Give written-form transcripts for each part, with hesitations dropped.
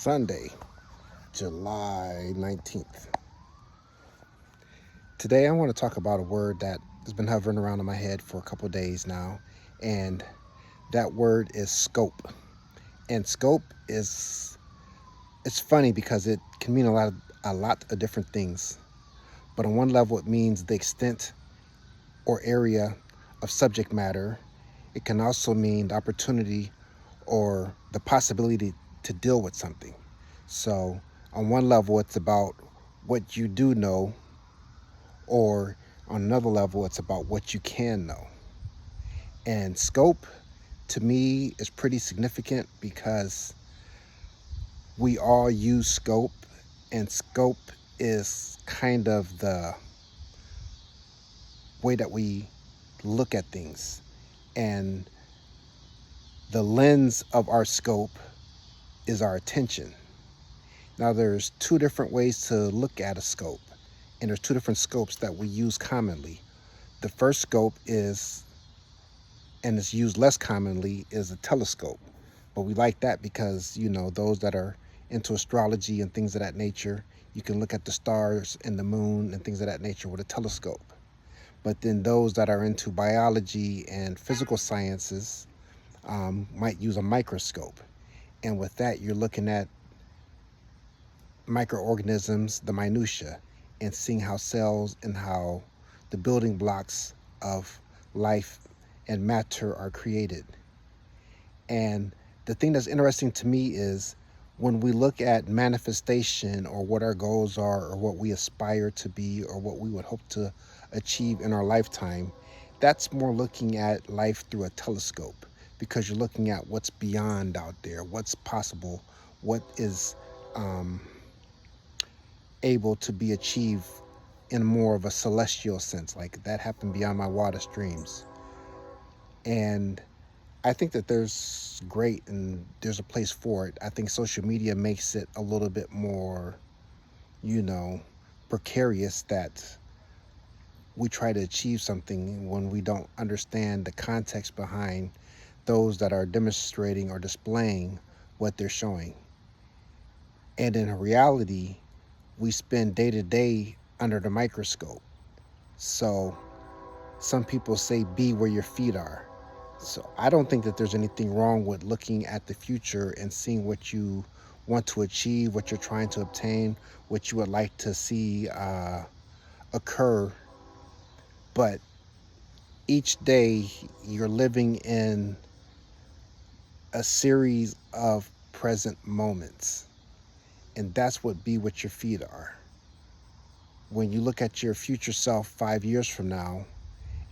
Sunday, July 19th. Today I want to talk about a word that has been hovering around in my head for a couple of days now, and that word is scope. And scope is it's funny because it can mean a lot of different things. But on one level it means the extent or area of subject matter. It can also mean the opportunity or the possibility to deal with something. So, on one level, it's about what you do know, or on another level, it's about what you can know. And scope, to me, is pretty significant because we all use scope, and scope is kind of the way that we look at things. And the lens of our scope is our attention. Now, there's two different ways to look at a scope, and there's two different scopes that we use commonly. The first scope is, and it's used less commonly, is a telescope. But we like that because, those that are into astrology and things of that nature, you can look at the stars and the moon and things of that nature with a telescope. But then those that are into biology and physical sciences might use a microscope. And with that, you're looking at microorganisms, the minutia, and seeing how cells and how the building blocks of life and matter are created. And the thing that's interesting to me is when we look at manifestation or what our goals are or what we aspire to be or what we would hope to achieve in our lifetime, that's more looking at life through a telescope because you're looking at what's beyond out there, what's possible, what is able to be achieved in more of a celestial sense, like that happened beyond my wildest dreams. And I think that there's great and there's a place for it. I think social media makes it a little bit more, you know, precarious that we try to achieve something when we don't understand the context behind those that are demonstrating or displaying what they're showing. And in reality, we spend day to day under the microscope. So some people say be where your feet are. So I don't think that there's anything wrong with looking at the future and seeing what you want to achieve, what you're trying to obtain, what you would like to see occur. But each day you're living in a series of present moments. And that's what be what your feet are. When you look at your future self 5 years from now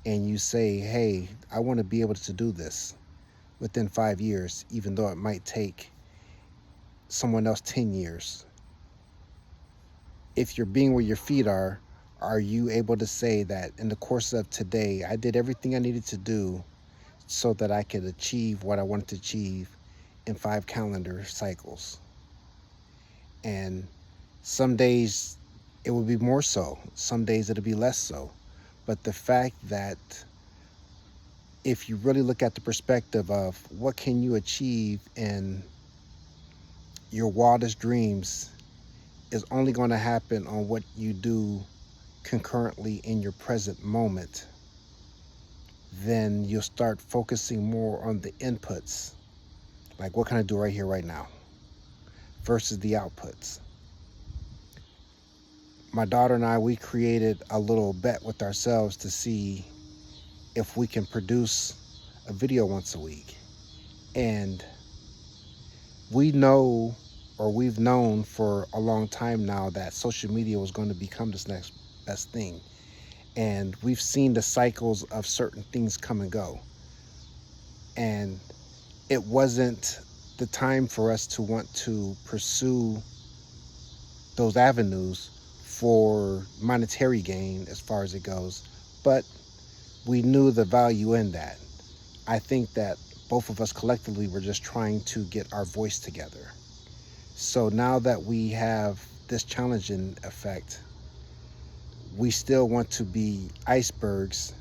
and you say, hey, I want to be able to do this within 5 years, even though it might take someone else 10 years. If you're being where your feet are you able to say that in the course of today, I did everything I needed to do so that I could achieve what I wanted to achieve in 5 calendar cycles? And some days it will be more so, some days it'll be less so. But the fact that if you really look at the perspective of what can you achieve in your wildest dreams is only going to happen on what you do concurrently in your present moment, then you'll start focusing more on the inputs, like what can I do right here, right now, versus the outputs. My daughter and I, we created a little bet with ourselves to see if we can produce a video once a week. And we know, or we've known for a long time now, that social media was going to become this next best thing. And we've seen the cycles of certain things come and go. And it wasn't the time for us to want to pursue those avenues for monetary gain as far as it goes. But we knew the value in that. I think that both of us collectively were just trying to get our voice together. So now that we have this challenging effect, we still want to be icebergs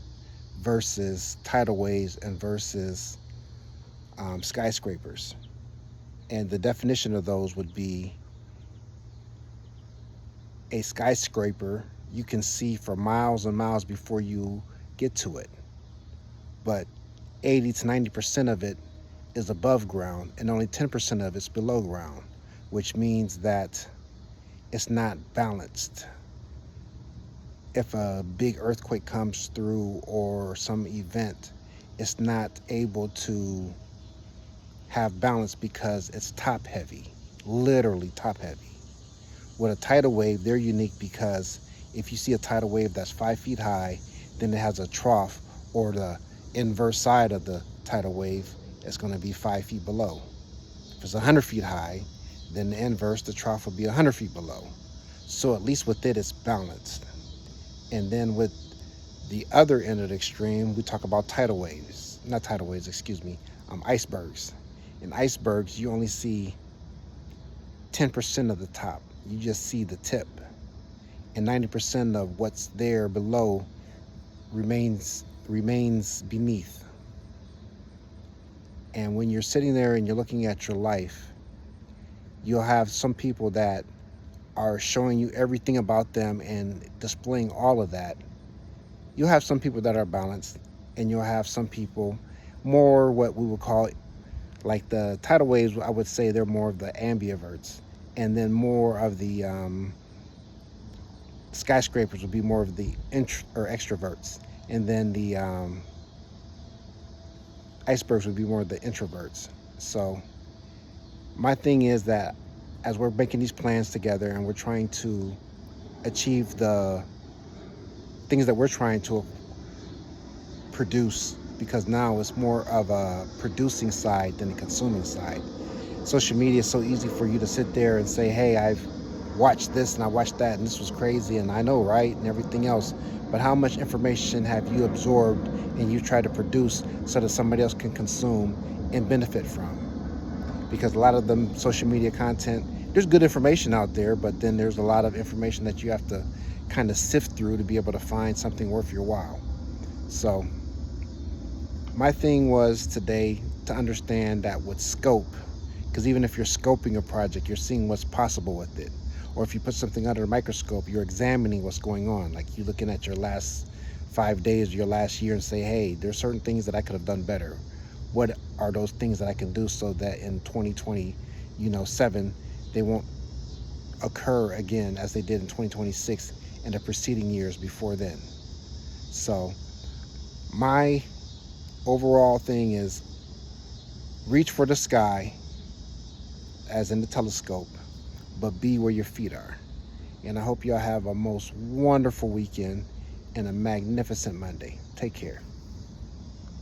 versus tidal waves and versus skyscrapers. And the definition of those would be a skyscraper you can see for miles and miles before you get to it. But 80 to 90% of it is above ground and only 10% of it's below ground, which means that it's not balanced. If a big earthquake comes through or some event, it's not able to have balance because it's top heavy, literally top heavy. With a tidal wave, they're unique because if you see a tidal wave that's 5 feet high, then it has a trough, or the inverse side of the tidal wave is going to be 5 feet below. If it's 100 feet high, then the inverse, the trough, will be 100 feet below. So at least with it, it's balanced. And then with the other end of the extreme, we talk about tidal waves. Not tidal waves, excuse me, icebergs. In icebergs, you only see 10% of the top. You just see the tip. And 90% of what's there below remains beneath. And when you're sitting there and you're looking at your life, you'll have some people that are showing you everything about them and displaying all of that. You'll have some people that are balanced, and you'll have some people more what we would call, like the tidal waves, I would say they're more of the ambiverts, and then more of the skyscrapers would be more of the extroverts, and then the icebergs would be more of the introverts. So my thing is that as we're making these plans together and we're trying to achieve the things that we're trying to produce, because now it's more of a producing side than a consuming side. Social media is so easy for you to sit there and say, hey, I've watched this and I watched that and this was crazy and I know, right, and everything else. But how much information have you absorbed and you try to produce so that somebody else can consume and benefit from? Because a lot of them social media content, there's good information out there, but then there's a lot of information that you have to kind of sift through to be able to find something worth your while. So my thing was today to understand that with scope, because even if you're scoping a project, you're seeing what's possible with it. Or if you put something under a microscope, you're examining what's going on. Like you're looking at your last 5 days, your last year, and say, hey, there's certain things that I could have done better. What are those things that I can do so that in 2027, they won't occur again as they did in 2026 and the preceding years before then? So my overall thing is reach for the sky, as in the telescope, but be where your feet are. And I hope y'all have a most wonderful weekend and a magnificent Monday. Take care.